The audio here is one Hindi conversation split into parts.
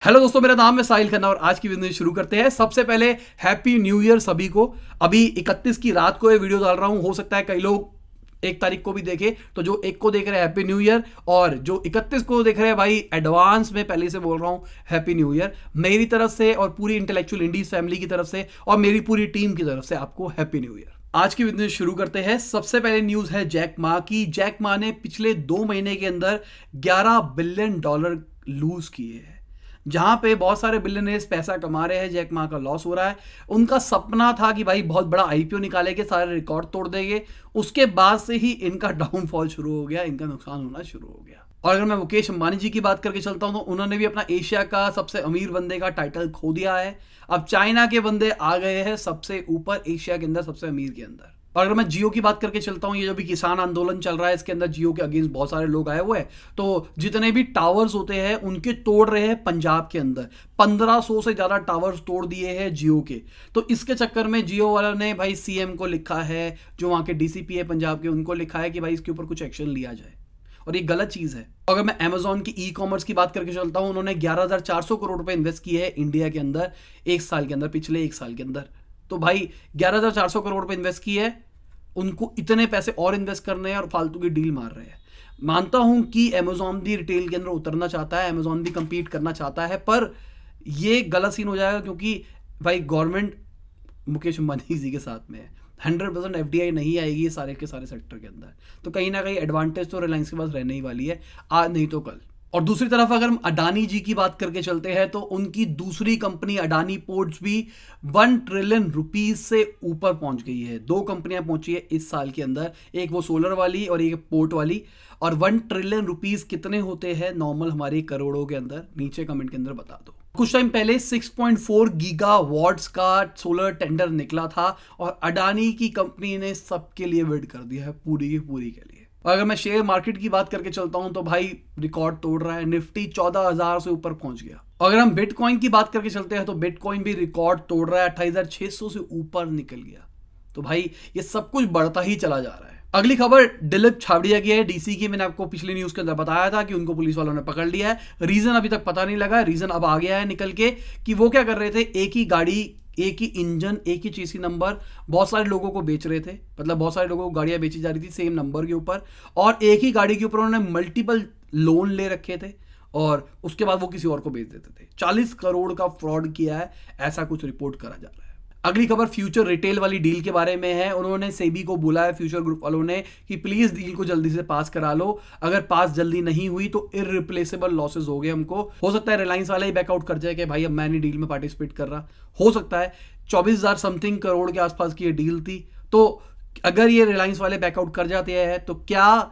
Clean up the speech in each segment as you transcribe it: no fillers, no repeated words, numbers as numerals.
हेलो दोस्तों, मेरा नाम है साहिल खन्ना और आज की वीडियो शुरू करते हैं। सबसे पहले हैप्पी न्यू ईयर सभी को। अभी 31 की रात को ये वीडियो डाल रहा हूं, हो सकता है कई लोग 1 तारीख को भी देखे, तो जो 1 को देख रहे हैं हैप्पी न्यू ईयर, और जो 31 को देख रहे हैं भाई एडवांस में पहले से बोल रहा हूं हैप्पी न्यू ईयर मेरी तरफ से और पूरी इंटेलेक्चुअल इंडीज फैमिली की तरफ से और मेरी पूरी टीम की तरफ से आपको हैप्पी न्यू ईयर। आज की वीडियो शुरू करते हैं। सबसे पहले न्यूज है जैक मा की। जैक मा ने पिछले 2 महीने के अंदर $11 बिलियन लूज किए हैं। जहां पे बहुत सारे बिलियनर्स पैसा कमा रहे हैं, जैक मा का लॉस हो रहा है। उनका सपना था कि भाई बहुत बड़ा आईपीओ निकालेंगे, सारे रिकॉर्ड तोड़ देंगे। उसके बाद से ही इनका डाउनफॉल शुरू हो गया, इनका नुकसान होना शुरू हो गया। और अगर मैं मुकेश अंबानी जी की बात करके चलता हूं तो उन्होंने भी अपना एशिया का सबसे अमीर बंदे का टाइटल खो दिया है। अब चाइना के बंदे आ गए हैं सबसे ऊपर एशिया के अंदर, सबसे अमीर के अंदर। और अगर मैं जियो की बात करके चलता हूँ, ये जो भी किसान आंदोलन चल रहा है इसके अंदर जियो के अगेंस्ट बहुत सारे लोग आए हुए हैं। तो जितने भी टावर्स होते हैं उनके तोड़ रहे हैं पंजाब के अंदर। 1500 से ज़्यादा टावर्स तोड़ दिए हैं जियो के। तो इसके चक्कर में जियो वालों ने भाई सीएम को लिखा है, जो वहाँ के डीसीपी है पंजाब के, उनको लिखा है कि भाई इसके ऊपर कुछ एक्शन लिया जाए। और ये गलत चीज़ है। अगर मैं अमेजोन की ई कॉमर्स की बात करके चलता हूँ, उन्होंने 11,400 करोड़ रुपए इन्वेस्ट किए हैं इंडिया के अंदर 1 साल के अंदर, पिछले 1 साल के अंदर। तो भाई 11,400 करोड़ रुपए इन्वेस्ट किए है, उनको इतने पैसे और इन्वेस्ट करने हैं और फालतू की डील मार रहे हैं। मानता हूं कि अमेजोन भी रिटेल के अंदर उतरना चाहता है, अमेजोन भी कंपीट करना चाहता है, पर ये गलत सीन हो जाएगा क्योंकि भाई गवर्नमेंट मुकेश अंबानी जी के साथ में है। 100% एफडीआई नहीं आएगी सारे के सारे सेक्टर के अंदर, तो कहीं ना कहीं एडवांटेज तो रिलायंस के पास रहने ही वाली है, आज नहीं तो कल। और दूसरी तरफ अगर हम अडानी जी की बात करके चलते हैं तो उनकी दूसरी कंपनी अडानी पोर्ट्स भी 1 ट्रिलियन से ऊपर पहुंच गई है। 2 कंपनियां पहुंची है इस साल के अंदर, एक वो सोलर वाली और एक पोर्ट वाली। और 1 ट्रिलियन कितने होते हैं नॉर्मल हमारे करोड़ों के अंदर, नीचे कमेंट के अंदर बता दो। कुछ टाइम पहले 6.4 गीगा वॉट्स का सोलर टेंडर निकला था और अडानी की कंपनी ने सबके लिए बिड कर दिया है, पूरी की पूरी के लिए। और अगर मैं शेयर मार्केट की बात करके चलता हूं तो भाई रिकॉर्ड तोड़ रहा है, निफ्टी 14,000 से ऊपर पहुंच गया। और अगर हम बिटकॉइन की बात करके चलते हैं तो बिटकॉइन भी रिकॉर्ड तोड़ रहा है, 28,600 से ऊपर निकल गया। तो भाई ये सब कुछ बढ़ता ही चला जा रहा है। अगली खबर दिलीप छाबड़िया की है, डीसी की। मैंने आपको पिछली न्यूज के अंदर बताया था कि उनको पुलिस वालों ने पकड़ लिया है। रीजन अभी तक पता नहीं लगा, रीजन अब आ गया है निकल के कि वो क्या कर रहे थे, एक ही गाड़ी, एक ही इंजन, एक ही चीसी नंबर बहुत सारे लोगों को बेच रहे थे। मतलब बहुत सारे लोगों को गाड़ियां बेची जा रही थी सेम नंबर के ऊपर, और एक ही गाड़ी के ऊपर उन्होंने मल्टीपल लोन ले रखे थे और उसके बाद वो किसी और को बेच देते थे। 40 करोड़ का फ्रॉड किया है, ऐसा कुछ रिपोर्ट करा जा रहा है। अगली खबर फ्यूचर रिटेल वाली डील के बारे में है। उन्होंने सेबी को बोला है, फ्यूचर ग्रुप वालों ने, कि प्लीज डील को जल्दी से पास करा लो। अगर पास जल्दी नहीं हुई तो इररिप्लेसेबल लॉसेस हो गए हमको। हो सकता है रिलायंस वाला ही बैकआउट कर जाए कि भाई अब मैं नहीं डील में पार्टिसिपेट कर रहा। हो सकता है 24,000 समथिंग करोड़ के आसपास की ये डील थी। तो अगर ये रिलायंस वाले बैकआउट कर जाते हैं तो क्या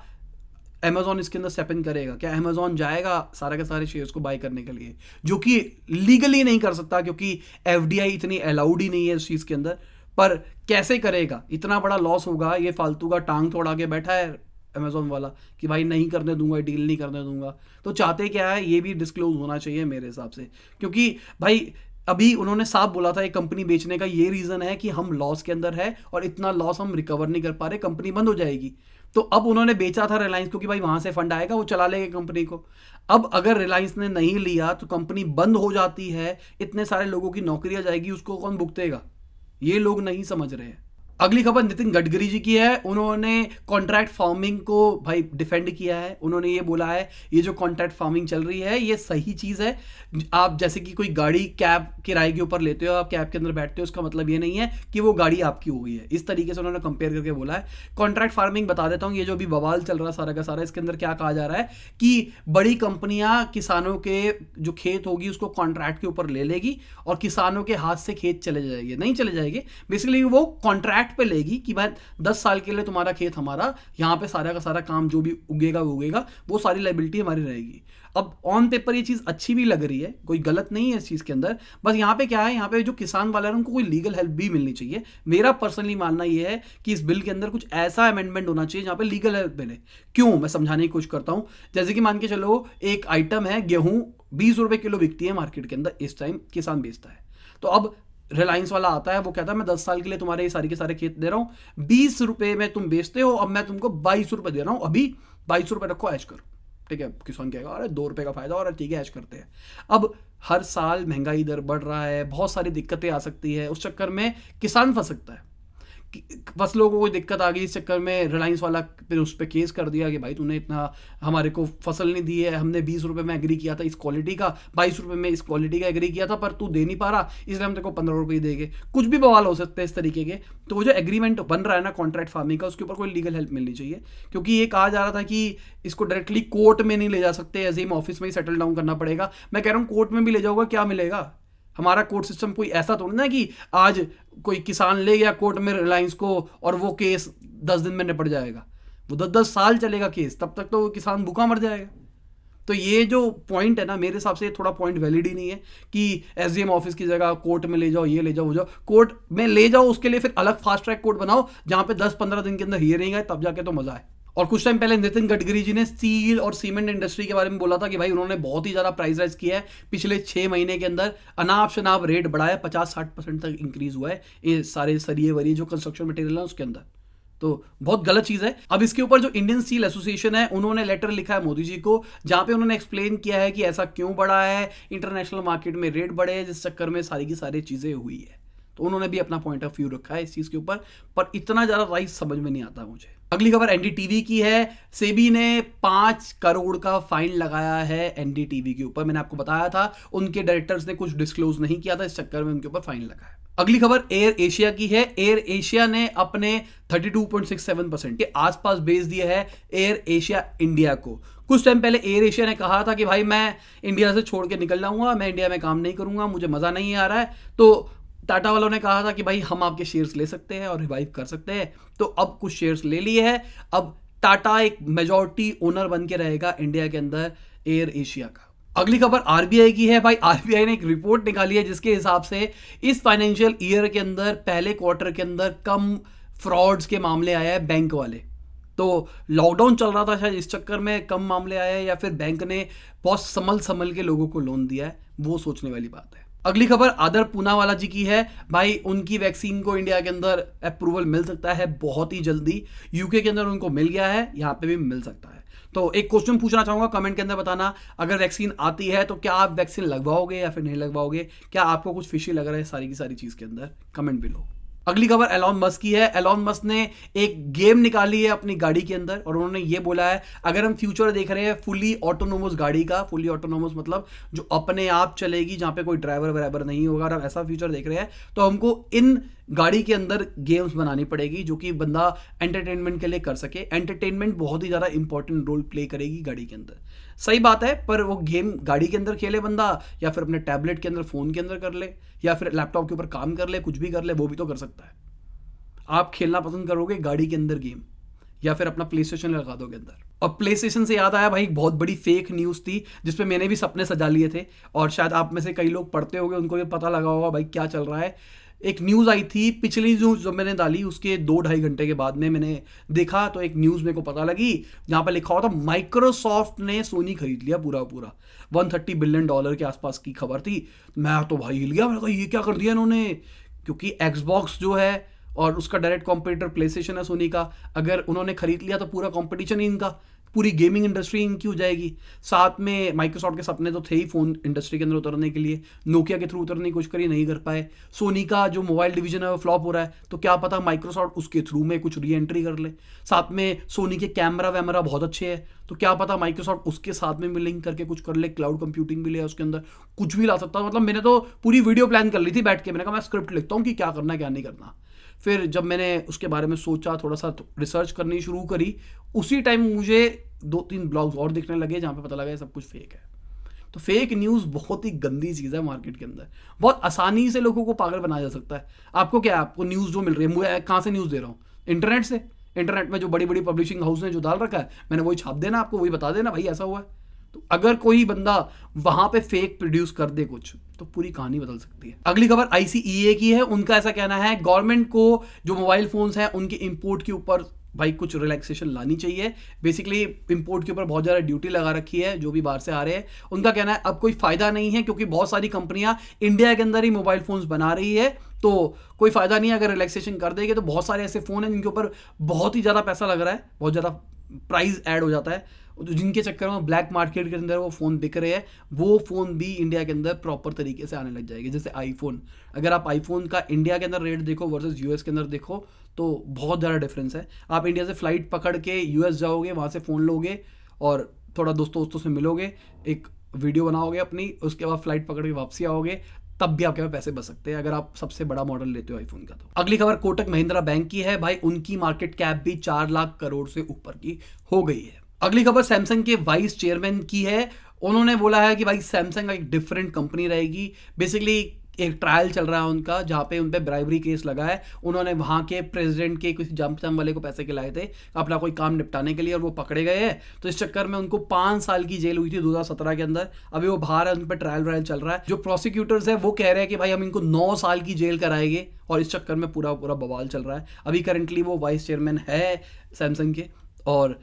अमेजॉन इसके अंदर स्टेप इन करेगा? क्या अमेजॉन जाएगा सारे के सारे शेयर्स को बाय करने के लिए, जो कि लीगली नहीं कर सकता क्योंकि एफडीआई इतनी अलाउड ही नहीं है इस चीज के अंदर। पर कैसे करेगा? इतना बड़ा लॉस होगा, ये फालतू का टांग तोड़ा के बैठा है अमेजॉन वाला कि भाई नहीं करने दूंगा, डील नहीं करने दूंगा। तो चाहते क्या है, ये भी डिस्क्लोज होना चाहिए मेरे हिसाब से, क्योंकि भाई अभी उन्होंने साफ बोला था एक कंपनी बेचने का ये रीजन है कि हम लॉस के अंदर है और इतना लॉस हम रिकवर नहीं कर पा रहे, कंपनी बंद हो जाएगी। तो अब उन्होंने बेचा था रिलायंस क्योंकि भाई वहां से फंड आएगा, वो चला लेगा कंपनी को। अब अगर रिलायंस ने नहीं लिया तो कंपनी बंद हो जाती है, इतने सारे लोगों की नौकरियां जाएगी, उसको कौन भुगतेगा? ये लोग नहीं समझ रहे हैं। अगली खबर नितिन गडकरी जी की है। उन्होंने कॉन्ट्रैक्ट फार्मिंग को भाई डिफेंड किया है। उन्होंने ये बोला है ये जो कॉन्ट्रैक्ट फार्मिंग चल रही है ये सही चीज़ है। आप जैसे कि कोई गाड़ी कैब किराए के ऊपर लेते हो, आप कैब के अंदर बैठते हो, उसका मतलब ये नहीं है कि वो गाड़ी आपकी हो गई है। इस तरीके से उन्होंने कंपेयर करके बोला है। कॉन्ट्रैक्ट फार्मिंग बता देता हूँ, ये जो भी बवाल चल रहा है सारा का सारा, इसके अंदर क्या कहा जा रहा है कि बड़ी कंपनियां किसानों के जो खेत होगी उसको कॉन्ट्रैक्ट के ऊपर ले लेगी और किसानों के हाथ से खेत चले जाएंगे, नहीं चले जाएंगे, बेसिकली वो कॉन्ट्रैक्ट पे लेगी कि भाई 10 साल के लिए तुम्हारा खेत हमारा, यहाँ पे सारा का सारा काम जो भी उगेगा वो उगेगा, वो सारी लाइबिलिटी हमारी रहेगी। अब ऑन पेपर ये चीज़ अच्छी भी लग रही है, कोई गलत नहीं है इस चीज़ के अंदर। बस यहाँ पे क्या है, यहाँ पे जो किसान वाले हैं उनको कोई लीगल हेल्प भी मिलनी चाहिए। मेरा पर्सनली मानना ये है कि इस बिल के अंदर कुछ ऐसा अमेंडमेंट होना चाहिए जहाँ पे लीगल हेल्प मिले। क्यों, मैं समझाने की कोशिश करता हूँ। जैसे कि मान के चलो एक आइटम है गेहूँ, 20 रुपए किलो बिकती है मार्केट के अंदर, इस टाइम किसान बेचता है। तो अब रिलायंस वाला आता है, वो कहता है मैं 10 साल के लिए तुम्हारे ये सारे के सारे खेत दे रहा हूँ, 20 रुपए में तुम बेचते हो, अब मैं तुमको 22 रुपए दे रहा हूँ, अभी 22 रुपए रखो, ऐश करो। ठीक है, किसान कहेगा अरे 2 रुपए का फायदा हो रहा है, ठीक है ऐश करते हैं। अब हर साल महंगाई दर बढ़ रहा है, बहुत सारी दिक्कतें आ सकती है, उस चक्कर में किसान फंस सकता है। फसलों को कोई दिक्कत आ गई, इस चक्कर में रिलायंस वाला फिर उस पर केस कर दिया कि भाई तूने इतना हमारे को फसल नहीं दी है, हमने 20 रुपये में एग्री किया था इस क्वालिटी का, 22 रुपये में इस क्वालिटी का एग्री किया था, पर तू दे नहीं पा रहा, इसलिए हम तेरे को 15 रुपये देंगे। कुछ भी बवाल हो सकते हैं इस तरीके के। तो वो जो एग्रीमेंट बन रहा है ना कॉन्ट्रैक्ट फार्मिंग का, उसके ऊपर कोई लीगल हेल्प मिलनी चाहिए, क्योंकि ये कहा जा रहा था कि इसको डायरेक्टली कोर्ट में नहीं ले जा सकते, एजीम ऑफिस में ही सेटल डाउन करना पड़ेगा। मैं कह रहा हूँ कोर्ट में भी ले जाऊंगा, क्या मिलेगा? हमारा कोर्ट सिस्टम कोई ऐसा थोड़ी ना कि आज कोई किसान ले गया कोर्ट में रिलायंस को और वो केस 10 दिन में निपट जाएगा। वो 10-10 साल चलेगा केस, तब तक तो वो किसान भूखा मर जाएगा। तो ये जो पॉइंट है ना, मेरे हिसाब से थोड़ा पॉइंट वैलिड ही नहीं है कि एसडीएम ऑफिस की जगह कोर्ट में ले जाओ, ये ले जाओ, वो जाओ। कोर्ट में ले जाओ, उसके लिए फिर अलग फास्ट ट्रैक कोर्ट बनाओ जहां पे 10-15 दिन के अंदर हियरिंग है, तब जाके तो मजा है। और कुछ टाइम पहले नितिन गडकरी जी ने स्टील और सीमेंट इंडस्ट्री के बारे में बोला था कि भाई उन्होंने बहुत ही ज़्यादा प्राइस राइज किया है पिछले 6 महीने के अंदर, अनाप शनाप रेट बढ़ाया, 50-60% तक इंक्रीज हुआ है ये सारे सरिये वरिये जो कंस्ट्रक्शन मटेरियल है उसके अंदर। तो बहुत गलत चीज़ है। अब इसके ऊपर जो इंडियन स्टील एसोसिएशन है उन्होंने लेटर लिखा है मोदी जी को, जहां पे उन्होंने एक्सप्लेन किया है कि ऐसा क्यों बढ़ा है, इंटरनेशनल मार्केट में रेट बढ़े हैं, जिस चक्कर में सारी की सारी चीज़ें हुई है। तो उन्होंने भी अपना पॉइंट ऑफ व्यू रखा है इस चीज़ के ऊपर, पर इतना ज़्यादा राइस समझ में नहीं आता मुझे। अगली खबर एनडीटीवी की है। सेबी ने 5 करोड़ का फाइन लगाया है एनडीटीवी के ऊपर। मैंने आपको बताया था उनके डायरेक्टर्स ने कुछ डिस्क्लोज नहीं किया था, इस चक्कर में उनके ऊपर फाइन लगा है। अगली खबर एयर एशिया की है। एयर एशिया ने अपने 32.67% के आसपास बेच दिया है एयर एशिया इंडिया को। कुछ टाइम पहले एयर एशिया ने कहा था कि भाई मैं इंडिया से छोड़ के निकल जाऊंगा, मैं इंडिया में काम नहीं करूंगा, मुझे मजा नहीं आ रहा है। तो टाटा वालों ने कहा था कि भाई हम आपके शेयर्स ले सकते हैं और रिवाइव कर सकते हैं। तो अब कुछ शेयर्स ले लिए हैं, अब टाटा एक मेजॉरिटी ओनर बन के रहेगा इंडिया के अंदर एयर एशिया का। अगली खबर आरबीआई की है। भाई आरबीआई ने एक रिपोर्ट निकाली है जिसके हिसाब से इस फाइनेंशियल ईयर के अंदर पहले क्वार्टर के अंदर कम फ्रॉड्स के मामले आए हैं बैंक वाले। तो लॉकडाउन चल रहा था शायद, इस चक्कर में कम मामले आए हैं, या फिर बैंक ने बहुत संभल के लोगों को लोन दिया है, वो सोचने वाली बात है। अगली खबर आदर पूनावाला जी की है। भाई उनकी वैक्सीन को इंडिया के अंदर अप्रूवल मिल सकता है बहुत ही जल्दी। यूके के अंदर उनको मिल गया है, यहाँ पे भी मिल सकता है। तो एक क्वेश्चन पूछना चाहूंगा, कमेंट के अंदर बताना, अगर वैक्सीन आती है तो क्या आप वैक्सीन लगवाओगे या फिर नहीं लगवाओगे? क्या आपको कुछ फिशी लग रहा है सारी की सारी चीज़ के अंदर? कमेंट भी लो। अगली खबर एलॉन मस्क की है। एलॉन मस्क ने एक गेम निकाली है अपनी गाड़ी के अंदर और उन्होंने ये बोला है अगर हम फ्यूचर देख रहे हैं फुली ऑटोनोमस गाड़ी का, फुली ऑटोनोमस मतलब जो अपने आप चलेगी, जहां पे कोई ड्राइवर वराइवर नहीं होगा, अगर हम ऐसा फ्यूचर देख रहे हैं तो हमको इन गाड़ी के अंदर गेम्स बनानी पड़ेगी जो कि बंदा एंटरटेनमेंट के लिए कर सके। एंटरटेनमेंट बहुत ही ज़्यादा इंपॉर्टेंट रोल प्ले करेगी गाड़ी के अंदर। सही बात है, पर वो गेम गाड़ी के अंदर खेले बंदा, या फिर अपने टैबलेट के अंदर, फ़ोन के अंदर कर ले, या फिर लैपटॉप के ऊपर काम कर ले, कुछ भी कर ले, वो भी तो कर सकता है। आप खेलना पसंद करोगे गाड़ी के अंदर गेम, या फिर अपना प्ले स्टेशन लगा दोगे अंदर? अब प्ले स्टेशन से याद आया भाई, एक बहुत बड़ी फेक न्यूज़ थी जिसपे मैंने भी सपने सजा लिए थे, और शायद आप में से कई लोग पढ़ते होंगे, उनको भी पता लगा होगा भाई क्या चल रहा है। एक न्यूज़ आई थी पिछली जो मैंने डाली उसके 2-2.5 घंटे के बाद में मैंने देखा, तो एक न्यूज़ मेरे को पता लगी जहाँ पर लिखा हुआ था माइक्रोसॉफ्ट ने सोनी खरीद लिया पूरा $130 बिलियन के आसपास की खबर थी। मैं तो भाई हिल गया, मैंने कहा ये क्या कर दिया इन्होंने, क्योंकि एक्सबॉक्स जो है और उसका डायरेक्ट कॉम्पिटिटर प्ले स्टेशन है सोनी का, अगर उन्होंने खरीद लिया तो पूरा कॉम्पिटिशन ही इनका, पूरी गेमिंग इंडस्ट्री इनकी हो जाएगी। साथ में माइक्रोसॉफ्ट के सपने तो थे ही फोन इंडस्ट्री के अंदर उतरने के लिए, नोकिया के थ्रू उतरने की कोशिश करी, नहीं कर पाए। सोनी का जो मोबाइल डिवीजन है वो फ्लॉप हो रहा है, तो क्या पता माइक्रोसॉफ्ट उसके थ्रू में कुछ री एंट्री कर ले। साथ में सोनी के कैमरा वैमरा बहुत अच्छे हैं, तो क्या पता माइक्रोसॉफ्ट उसके साथ में भी लिंक करके कुछ कर ले, क्लाउड कंप्यूटिंग भी ले उसके अंदर, कुछ भी ला सकता। मतलब मैंने तो पूरी वीडियो प्लान कर ली थी बैठ के, मैंने कहा मैं स्क्रिप्ट लिखता हूँ कि क्या करना है क्या नहीं करना। फिर जब मैंने उसके बारे में सोचा, थोड़ा सा रिसर्च करनी शुरू करी, उसी टाइम मुझे 2-3 ब्लॉग्स और दिखने लगे जहाँ पे पता लगा ये सब कुछ फेक है। तो फेक न्यूज़ बहुत ही गंदी चीज़ है मार्केट के अंदर, बहुत आसानी से लोगों को पागल बनाया जा सकता है। आपको क्या है, आपको न्यूज़ जो मिल रही है, मुझे कहाँ से न्यूज़ दे रहा हूँ? इंटरनेट से। इंटरनेट में जो बड़ी बड़ी पब्लिशिंग हाउस ने जो डाल रखा है, मैंने वही छाप देना आपको, वही बता देना भाई ऐसा हुआ है। तो अगर कोई बंदा वहां पे फेक प्रोड्यूस कर दे कुछ, तो पूरी कहानी बदल सकती है। अगली खबर आईसीईए की है। उनका ऐसा कहना है गवर्नमेंट को जो मोबाइल फोन्स हैं उनके इंपोर्ट के ऊपर भाई कुछ रिलैक्सेशन लानी चाहिए। बेसिकली इंपोर्ट के ऊपर बहुत ज़्यादा ड्यूटी लगा रखी है जो भी बाहर से आ रहे हैं। उनका कहना है अब कोई फ़ायदा नहीं है, क्योंकि बहुत सारी कंपनियां इंडिया के अंदर ही मोबाइल फोन्स बना रही है, तो कोई फ़ायदा नहीं है अगर रिलैक्सेशन कर देंगे। तो बहुत सारे ऐसे फ़ोन हैं जिनके ऊपर बहुत ही ज़्यादा पैसा लग रहा है, बहुत ज़्यादा प्राइस ऐड हो जाता है, जिनके चक्कर में ब्लैक मार्केट के अंदर वो फ़ोन बिक रहे हैं, वो फ़ोन भी इंडिया के अंदर प्रॉपर तरीके से आने लग जाएगी। जैसे आईफोन, अगर आप आईफोन का इंडिया के अंदर रेट देखो वर्सेस यूएस के अंदर देखो तो बहुत ज़्यादा डिफरेंस है। आप इंडिया से फ़्लाइट पकड़ के यूएस जाओगे, वहाँ से फ़ोन लोगे और थोड़ा दोस्तों से मिलोगे, एक वीडियो बनाओगे अपनी, उसके बाद फ्लाइट पकड़ के वापसी आओगे, तब भी आपके पास पैसे बच सकते हैं अगर आप सबसे बड़ा मॉडल लेते हो आईफोन का। तो अगली खबर कोटक महिंद्रा बैंक की है भाई, उनकी मार्केट कैप भी 4 लाख करोड़ से ऊपर की हो गई है। अगली खबर सैमसंग के वाइस चेयरमैन की है। उन्होंने बोला है कि भाई सैमसंग एक डिफरेंट कंपनी रहेगी। बेसिकली एक ट्रायल चल रहा है उनका, जहाँ पे उन पे ब्राइबरी केस लगा है। उन्होंने वहाँ के प्रेसिडेंट के कुछ जंप वाले को पैसे खिलाए थे अपना कोई काम निपटाने के लिए, और वो पकड़े गए हैं। तो इस चक्कर में उनको 5 साल की जेल हुई थी 2017 के अंदर। अभी वो बाहर है, उन पर ट्रायल चल रहा है। जो प्रोसिक्यूटर्स है वो कह रहे हैं कि भाई हम इनको 9 साल की जेल कराएंगे, और इस चक्कर में पूरा बवाल चल रहा है। अभी करंटली वो वाइस चेयरमैन है सैमसंग के, और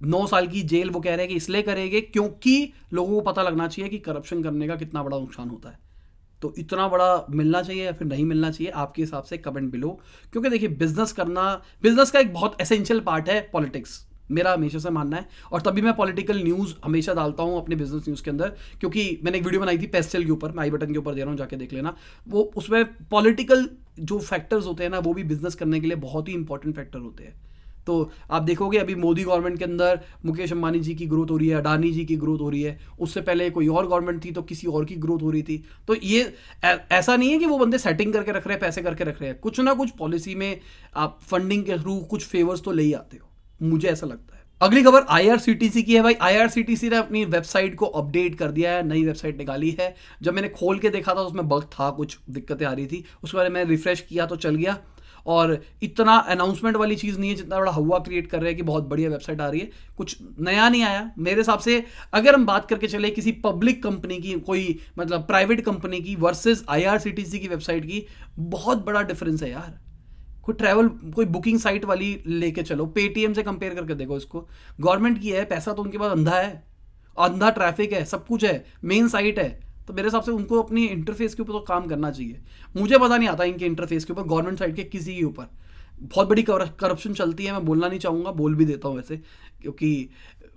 9 साल की जेल वो कह रहे हैं कि इसलिए करेंगे क्योंकि लोगों को पता लगना चाहिए कि करप्शन करने का कितना बड़ा नुकसान होता है। तो इतना बड़ा मिलना चाहिए या फिर नहीं मिलना चाहिए, आपके हिसाब से कमेंट बिलो। क्योंकि देखिए बिजनेस का एक बहुत एसेंशियल पार्ट है पॉलिटिक्स, मेरा हमेशा से मानना है। और तभी मैं पॉलिटिकल न्यूज़ हमेशा डालता हूँ अपने बिजनेस न्यूज़ के अंदर, क्योंकि मैंने एक वीडियो बनाई थी पेस्टल के ऊपर, मैं आई बटन के ऊपर दे रहा हूँ, जाके देख लेना। वो उसमें पॉलिटिकल जो फैक्टर्स होते हैं ना, वो भी बिजनेस करने के लिए बहुत ही इंपॉर्टेंट फैक्टर होते हैं। तो आप देखोगे अभी मोदी गवर्नमेंट के अंदर मुकेश अंबानी जी की ग्रोथ हो रही है, अडानी जी की ग्रोथ हो रही है। उससे पहले कोई और गवर्नमेंट थी तो किसी और की ग्रोथ हो रही थी। तो ये ऐसा नहीं है कि वो बंदे सेटिंग करके रख रहे हैं, पैसे करके रख रहे हैं। कुछ ना कुछ पॉलिसी में आप फंडिंग के थ्रू कुछ फेवर्स तो ले ही आते हो, मुझे ऐसा लगता है। अगली खबर आईआरसीटीसी की है भाई। आईआरसीटीसी ने अपनी वेबसाइट को अपडेट कर दिया है, नई वेबसाइट निकाली है। जब मैंने खोल के देखा था तो उसमें बग था, कुछ दिक्कतें आ रही थी। उसके बाद मैंने रिफ्रेश किया तो चल गया। और इतना अनाउंसमेंट वाली चीज़ नहीं है जितना बड़ा हवा क्रिएट कर रहे हैं कि बहुत बढ़िया वेबसाइट आ रही है। कुछ नया नहीं आया मेरे हिसाब से। अगर हम बात करके चले किसी पब्लिक कंपनी की, कोई मतलब प्राइवेट कंपनी की वर्सेस आईआरसीटीसी की वेबसाइट की, बहुत बड़ा डिफरेंस है यार। कोई बुकिंग साइट वाली लेके चलो, पेटीएम से कंपेयर करके देखो इसको। गवर्नमेंट की है, पैसा तो उनके पास अंधा है, अंधा ट्रैफिक है, सब कुछ है, मेन साइट है। तो मेरे हिसाब से उनको अपनी इंटरफेस के ऊपर तो काम करना चाहिए। मुझे पता नहीं आता इनके इंटरफेस के ऊपर, गवर्नमेंट साइड के किसी के ऊपर बहुत बड़ी करप्शन चलती है। मैं बोलना नहीं चाहूँगा, बोल भी देता हूँ वैसे, क्योंकि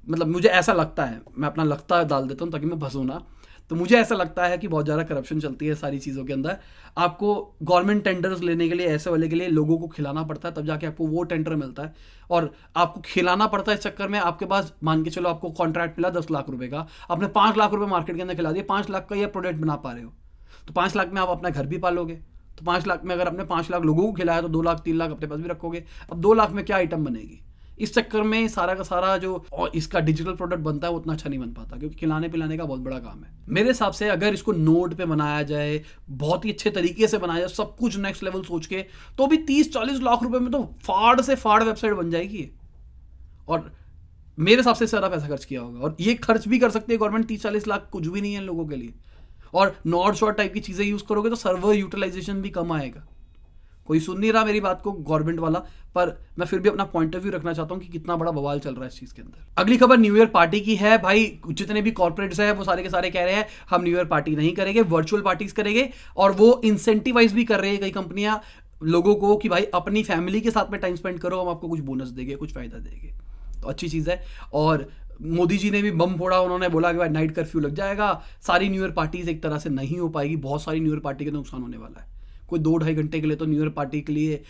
मतलब मुझे ऐसा लगता है, मैं अपना लगता है डाल देता हूँ ताकि मैं फंसूँ ना। तो मुझे ऐसा लगता है कि बहुत ज़्यादा करप्शन चलती है सारी चीज़ों के अंदर। आपको गवर्नमेंट टेंडर्स लेने के लिए, ऐसे वाले के लिए लोगों को खिलाना पड़ता है, तब जाके आपको वो टेंडर मिलता है। और आपको खिलाना पड़ता है, इस चक्कर में आपके पास मान के चलो आपको कॉन्ट्रैक्ट मिला 10 लाख रुपए का, आपने 5 लाख रुपए मार्केट के अंदर खिला दिया, 5 लाख का ये प्रोडक्ट बना पा रहे हो, तो 5 लाख में आप अपना घर भी पालोगे। तो 5 लाख में अगर आपने 5 लाख लोगों को खिलाया तो 2 लाख 3 लाख अपने पास भी रखोगे। अब 2 लाख में क्या आइटम बनेगी? इस चक्कर में सारा का सारा जो इसका डिजिटल प्रोडक्ट बनता है वो उतना अच्छा नहीं बन पाता, क्योंकि खिलाने पिलाने का बहुत बड़ा काम है। मेरे हिसाब से अगर इसको नोड पे बनाया जाए, बहुत ही अच्छे तरीके से बनाया जाए, सब कुछ नेक्स्ट लेवल सोच के, तो भी 30-40 लाख रुपए में तो फाड़ से फाड़ वेबसाइट बन जाएगी। और मेरे हिसाब से सारा पैसा खर्च किया होगा, और ये खर्च भी कर सकती है गवर्नमेंट। 30-40 लाख कुछ भी नहीं है लोगों के लिए। और नॉर्थ शॉर्ट टाइप की चीज़ें यूज़ करोगे तो सर्वर यूटिलाइजेशन भी कम आएगा। कोई सुन नहीं रहा मेरी बात को गवर्नमेंट वाला, पर मैं फिर भी अपना पॉइंट ऑफ व्यू रखना चाहता हूँ कि कितना बड़ा बवाल चल रहा है इस चीज़ के अंदर। अगली खबर न्यू ईयर पार्टी की है भाई। जितने भी कॉर्पोरेट्स हैं वो सारे के सारे कह रहे हैं हम न्यू ईयर पार्टी नहीं करेंगे, वर्चुअल पार्टीज करेंगे। और वो इंसेंटिवाइज भी कर रहे हैं कई कंपनियां लोगों को कि भाई अपनी फैमिली के साथ में टाइम स्पेंड करो, हम आपको कुछ बोनस देंगे, कुछ फायदा देंगे। तो अच्छी चीज़ है। और मोदी जी ने भी बम फोड़ा, उन्होंने बोला कि भाई नाइट कर्फ्यू लग जाएगा, सारी न्यू ईयर पार्टीज एक तरह से नहीं हो पाएगी, बहुत सारी न्यू ईयर पार्टी का नुकसान होने वाला है। कोई 2-2.5 घंटे के लिए तो न्यू ईयर पार्टी के लिए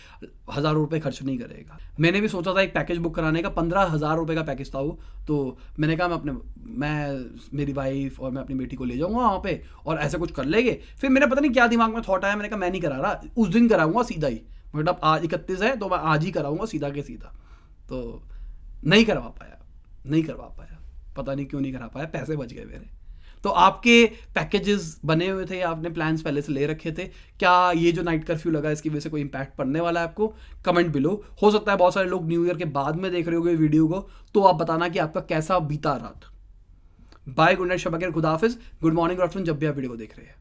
हज़ारों रुपए खर्च नहीं करेगा। मैंने भी सोचा था एक पैकेज बुक कराने का, 15,000 रुपये का पैकेज था वो। तो मैंने कहा मैं मेरी वाइफ और मैं अपनी बेटी को ले जाऊँगा वहाँ पे और ऐसे कुछ कर लेंगे। फिर मेरे पता नहीं क्या दिमाग में थॉट आया, मैंने कहा मैं नहीं करा रहा, उस दिन कराऊंगा सीधा ही, मतलब आज 31 है तो मैं आज ही कराऊंगा सीधा के सीधा। तो नहीं करवा पाया, पता नहीं क्यों नहीं करा पाया, पैसे बच गए मेरे। तो आपके पैकेजेस बने हुए थे या आपने प्लान्स पहले से ले रखे थे? क्या ये जो नाइट कर्फ्यू लगा इसकी वजह से कोई इंपैक्ट पड़ने वाला है आपको? Comment below. हो सकता है बहुत सारे लोग न्यू ईयर के बाद में देख रहे होंगे वीडियो को, तो आप बताना कि आपका कैसा बीता रात। बाय, गुड नाइट, शब बखैर, खुदा हाफिज, गुड मॉर्निंग, गुड आफ्टरनून, जब भी आप वीडियो को देख रहे हैं।